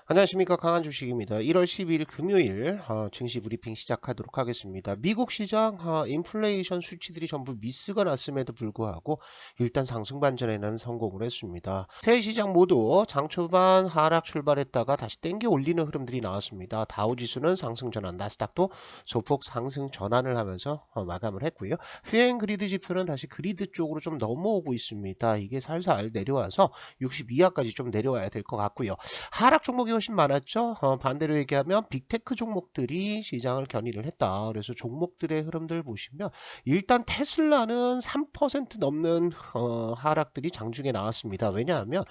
안녕하십니까, 강한 주식입니다. 1월 12일 금요일 증시 브리핑 시작하도록 하겠습니다. 미국 시장 인플레이션 수치들이 전부 미스가 났음에도 불구하고 일단 상승 반전에는 성공을 했습니다. 세 시장 모두 장 초반 하락 출발했다가 다시 땡겨 올리는 흐름들이 나왔습니다. 다우지수는 상승 전환, 나스닥도 소폭 상승 전환을 하면서 마감을 했고요. 퓨엔 그리드 지표는 다시 그리드 쪽으로 좀 넘어오고 있습니다. 이게 살살 내려와서 62하까지 좀 내려와야 될 것 같고요. 하락 종목이 훨씬 많았죠. 반대로 얘기하면 빅테크 종목들이 시장을 견인을 했다. 그래서 종목들의 흐름들 보시면 일단 테슬라는 3% 넘는 하락들이 장중에 나왔습니다. 왜냐하면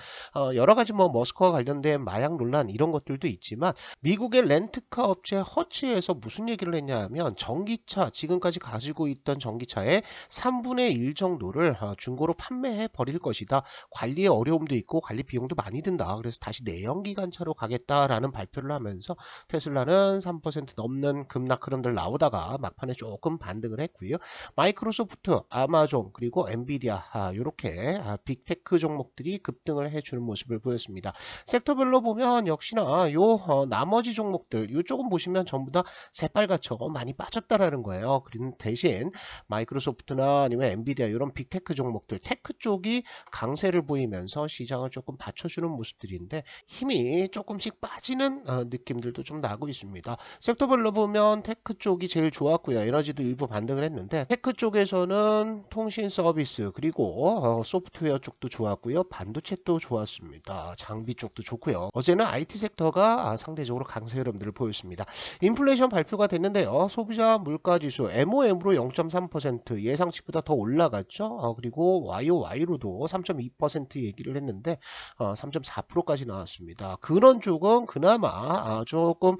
여러 가지 뭐 머스크와 관련된 마약 논란 이런 것들도 있지만 미국의 렌트카 업체 허츠에서 무슨 얘기를 했냐면 전기차 지금까지 가지고 있던 전기차의 3분의 1 정도를 중고로 판매해 버릴 것이다. 관리에 어려움도 있고 관리 비용도 많이 든다. 그래서 다시 내연기관차로 가겠다라는 발표를 하면서 테슬라는 3% 넘는 급락 흐름들 나오다가 막판에 조금 반등을 했고요. 마이크로소프트, 아마존 그리고 엔비디아 이렇게 빅테크 종목들이 급등을 해주는 모습을 보였습니다. 섹터별로 보면 역시나 요 나머지 종목들 요쪽은 보시면 전부 다 새빨갛죠. 많이 빠졌다라는 거예요. 그리고 대신 마이크로소프트나 아니면 엔비디아 이런 빅테크 종목들 테크 쪽이 강세를 보이면서 시장을 조금 받쳐주는 모습들인데 힘이 조금씩 빠지는 느낌들도 좀 나고 있습니다. 섹터별로 보면 테크 쪽이 제일 좋았고요. 에너지도 일부 반등을 했는데 테크 쪽에서는 통신 서비스 그리고 소프트웨어 쪽도 좋았고요. 반도체도 좋았습니다. 장비 쪽도 좋고요. 어제는 IT 섹터가 상대적으로 강세 흐름들을 보였습니다. 인플레이션 발표가 됐는데요. 소비자 물가지수 MOM으로 0.3% 예상치보다 더 올라갔죠. 그리고 YOY로도 3.2% 얘기를 했는데 3.4%까지 나왔습니다. 근원 쪽은 그나마 조금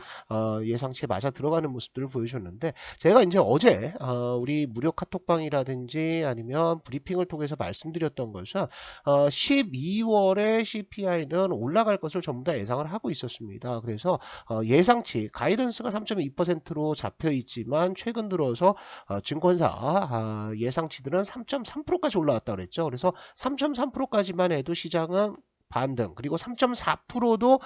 예상치에 맞아 들어가는 모습들을 보여줬는데 제가 이제 어제 우리 무료 카톡방이라든지 아니면 브리핑을 통해서 말씀드렸던 것은 12월에 CPI는 올라갈 것을 전부 다 예상을 하고 있었습니다. 그래서 예상치 가이던스가 3.2%로 잡혀 있지만 최근 들어서 증권사 예상치들은 3.3%까지 올라왔다 그랬죠. 그래서 3.3%까지만 해도 시장은 반등 그리고 3.4%도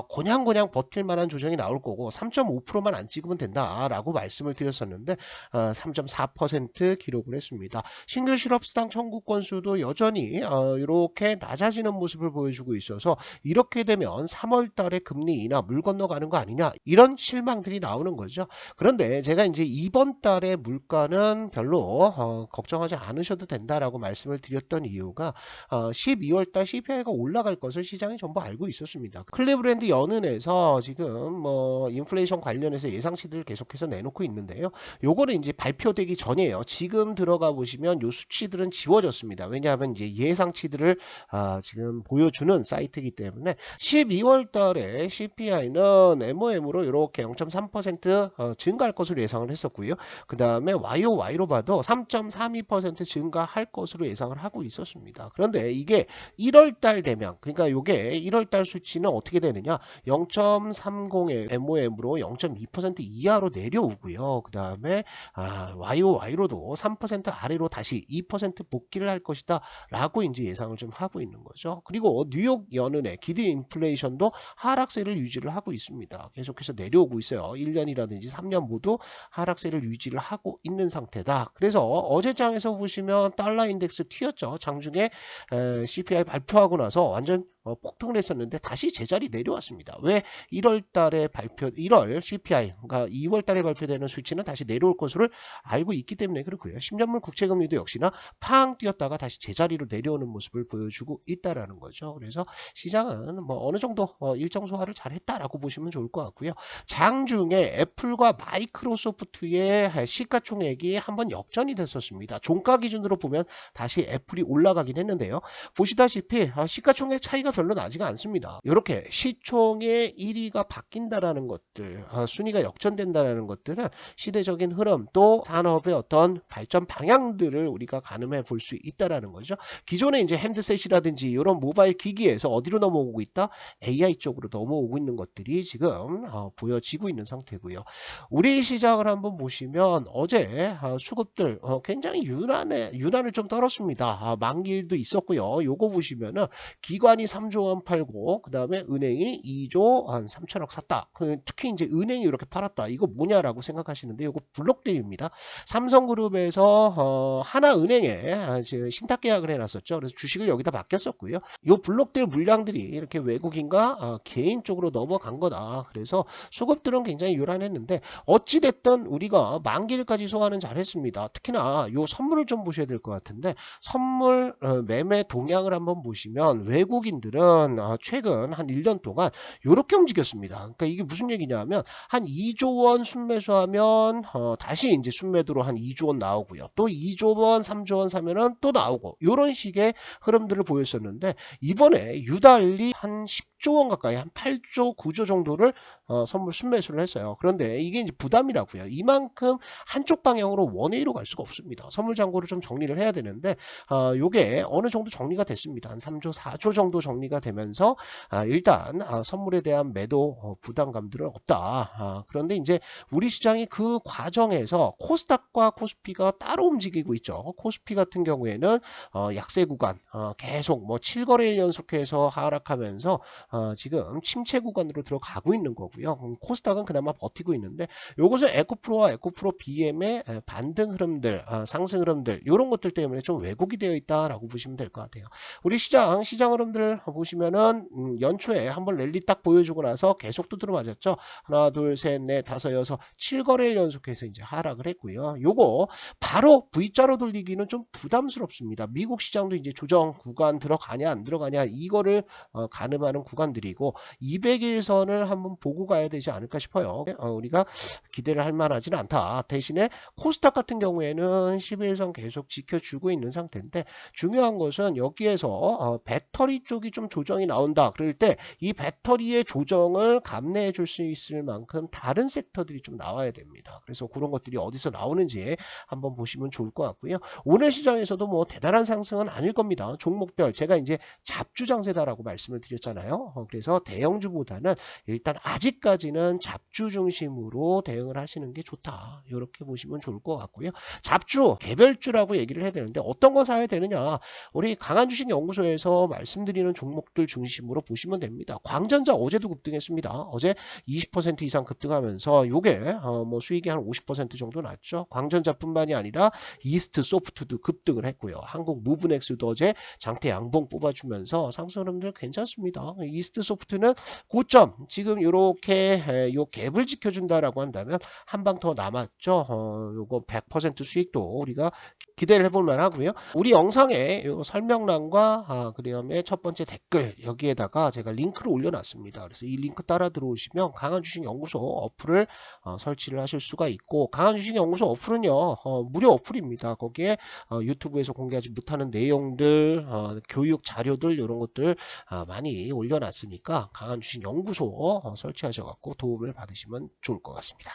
고냥고냥 버틸 만한 조정이 나올 거고 3.5%만 안 찍으면 된다라고 말씀을 드렸었는데 3.4% 기록을 했습니다. 신규 실업수당 청구 건수도 여전히 이렇게 낮아지는 모습을 보여주고 있어서 이렇게 되면 3월 달에 금리 인하 물 건너가는 거 아니냐 이런 실망들이 나오는 거죠. 그런데 제가 이제 이번 달에 물가는 별로 걱정하지 않으셔도 된다라고 말씀을 드렸던 이유가 12월 달 CPI가 올라갈 것을 시장이 전부 알고 있었습니다. 클리브랜드 연은에서 지금 뭐 인플레이션 관련해서 예상치들을 계속해서 내놓고 있는데요. 요거는 이제 발표되기 전이에요. 지금 들어가 보시면 요 수치들은 지워졌습니다. 왜냐하면 이제 예상치들을 지금 보여주는 사이트이기 때문에 12월 달에 CPI는 MOM으로 이렇게 0.3% 증가할 것으로 예상을 했었고요. 그 다음에 YOY로 봐도 3.32% 증가할 것으로 예상을 하고 있었습니다. 그런데 이게 1월 달 되면 그러니까 이게 1월 달 수치는 어떻게 되느냐 0.30의 MOM으로 0.2% 이하로 내려오고요. 그 다음에 YOY로도 3% 아래로 다시 2% 복귀를 할 것이다 라고 이제 예상을 좀 하고 있는 거죠. 그리고 뉴욕 연은의 기대 인플레이션도 하락세를 유지를 하고 있습니다. 계속해서 내려오고 있어요. 1년이라든지 3년 모두 하락세를 유지를 하고 있는 상태다. 그래서 어제장에서 보시면 달러 인덱스 튀었죠. 장중에 CPI 발표하고 나서 완전 폭등을 했었는데 다시 제자리 내려왔습니다. 왜 1월 달에 1월 CPI, 그러니까 2월 달에 발표되는 수치는 다시 내려올 것으로 알고 있기 때문에 그렇고요. 10년물 국채금리도 역시나 팡 뛰었다가 다시 제자리로 내려오는 모습을 보여주고 있다라는 거죠. 그래서 시장은 뭐 어느 정도 일정 소화를 잘했다라고 보시면 좋을 것 같고요. 장중에 애플과 마이크로소프트의 시가총액이 한번 역전이 됐었습니다. 종가 기준으로 보면 다시 애플이 올라가긴 했는데요. 보시다시피 시가총액 차이가 별로 나지가 않습니다. 이렇게 시총의 1위가 바뀐다라는 것들, 순위가 역전된다라는 것들은 시대적인 흐름 또 산업의 어떤 발전 방향들을 우리가 가늠해 볼 수 있다라는 거죠. 기존에 이제 핸드셋이라든지 이런 모바일 기기에서 어디로 넘어오고 있다? AI 쪽으로 넘어오고 있는 것들이 지금 보여지고 있는 상태고요. 우리 시장을 한번 보시면 어제 수급들 굉장히 유난을 좀 떨었습니다. 만기일도 있었고요. 요거 보시면은 기관이 3조 원 팔고 그 다음에 은행이 2조 한 3천억 샀다. 특히 이제 은행이 이렇게 팔았다. 이거 뭐냐라고 생각하시는데 이거 블록들입니다. 삼성그룹에서 하나은행에 신탁 계약을 해놨었죠. 그래서 주식을 여기다 맡겼었고요. 요 블록들 물량들이 이렇게 외국인과 개인 쪽으로 넘어간 거다. 그래서 수급들은 굉장히 요란했는데 어찌됐든 우리가 만기일까지 소화는 잘했습니다. 특히나 요 선물을 좀 보셔야 될 것 같은데 선물 매매 동향을 한번 보시면 외국인들은 최근 한 1년 동안 이렇게 움직였습니다. 그러니까 이게 무슨 얘기냐면 한 2조 원 순매수하면 다시 이제 순매도로 한 2조 원 나오고요. 또 2조 원, 3조 원 사면은 또 나오고 이런 식의 흐름들을 보였었는데 이번에 유달리 한 10조 원 가까이 한 8조, 9조 정도를 선물 순매수를 했어요. 그런데 이게 이제 부담이라고요. 이만큼 한쪽 방향으로 원웨이로 갈 수가 없습니다. 선물 잔고를 좀 정리를 해야 되는데 요게 어느 정도 정리가 됐습니다. 한 3조, 4조 정도 정리가 되면서 일단 선물에 대한 매도 부담감들은 없다. 그런데 이제 우리 시장이 그 과정에서 코스닥과 코스피가 따로 움직이고 있죠. 코스피 같은 경우에는 약세 구간 계속 뭐 7거래일 연속해서 하락하면서 지금 침체 구간으로 들어가고 있는 거고요. 코스닥은 그나마 버티고 있는데 요것은 에코프로와 에코프로 BM의 반등 흐름들, 상승 흐름들 이런 것들 때문에 좀 왜곡이 되어 있다라고 보시면 될 것 같아요. 우리 시장 흐름들 보시면은 연초에 한번 랠리 딱 보여주고 나서 계속 두드려 맞았죠. 하나, 둘, 셋, 넷, 다섯, 여섯, 7거래일 연속해서 이제 하락을 했고요. 요거 바로 V자로 돌리기는 좀 부담스럽습니다. 미국 시장도 이제 조정 구간 들어가냐 안 들어가냐 이거를 가늠하는 구간들이고 200일선을 한번 보고 가야 되지 않을까 싶어요. 우리가 기대를 할 만하지는 않다. 대신에 코스닥 같은 경우에는 11선 계속 지켜주고 있는 상태인데 중요한 것은 여기에서 배터리 쪽이 좀 조정이 나온다. 그럴 때 이 배터리의 조정을 감내해 줄 수 있을 만큼 다른 섹터들이 좀 나와야 됩니다. 그래서 그런 것들이 어디서 나오는지 한번 보시면 좋을 것 같고요. 오늘 시장에서도 뭐 대단한 상승은 아닐 겁니다. 종목별 제가 이제 잡주 장세다라고 말씀을 드렸잖아요. 그래서 대형주보다는 일단 아직까지는 잡주 중심으로 대응을 하시는 게 좋다. 이렇게 보시면 좋을 것 같고요. 잡주, 개별주라고 얘기를 해야 되는데 어떤 거 사야 되느냐. 우리 강한주식연구소에서 말씀드리는 종목들 중심으로 보시면 됩니다. 광전자 어제도 급등했습니다. 어제 20% 이상 급등하면서 요게 뭐 수익이 한 50% 정도 났죠. 광전자뿐만이 아니라 이스트 소프트도 급등을 했고요. 한국 무브넥스도 어제 장대 양봉 뽑아주면서 상승 흐름들 괜찮습니다. 이스트 소프트는 고점 지금 요렇게 요 갭을 지켜준다라고 한다면 한 방 더 남았죠. 요거 100% 수익도 우리가 기대를 해볼 만하고요. 우리 영상에 요 설명란과 그다음에 첫 번째 댓글 여기에다가 제가 링크를 올려놨습니다. 그래서 이 링크 따라 들어오시면 강한주식연구소 어플을 설치를 하실 수가 있고 강한주식연구소 어플은요 무료 어플입니다. 거기에 유튜브에서 공개하지 못하는 내용들, 교육 자료들 이런 것들 많이 올려놨으니까 강한주식연구소 설치하셔갖고 도움을 받으시면 좋을 것 같습니다.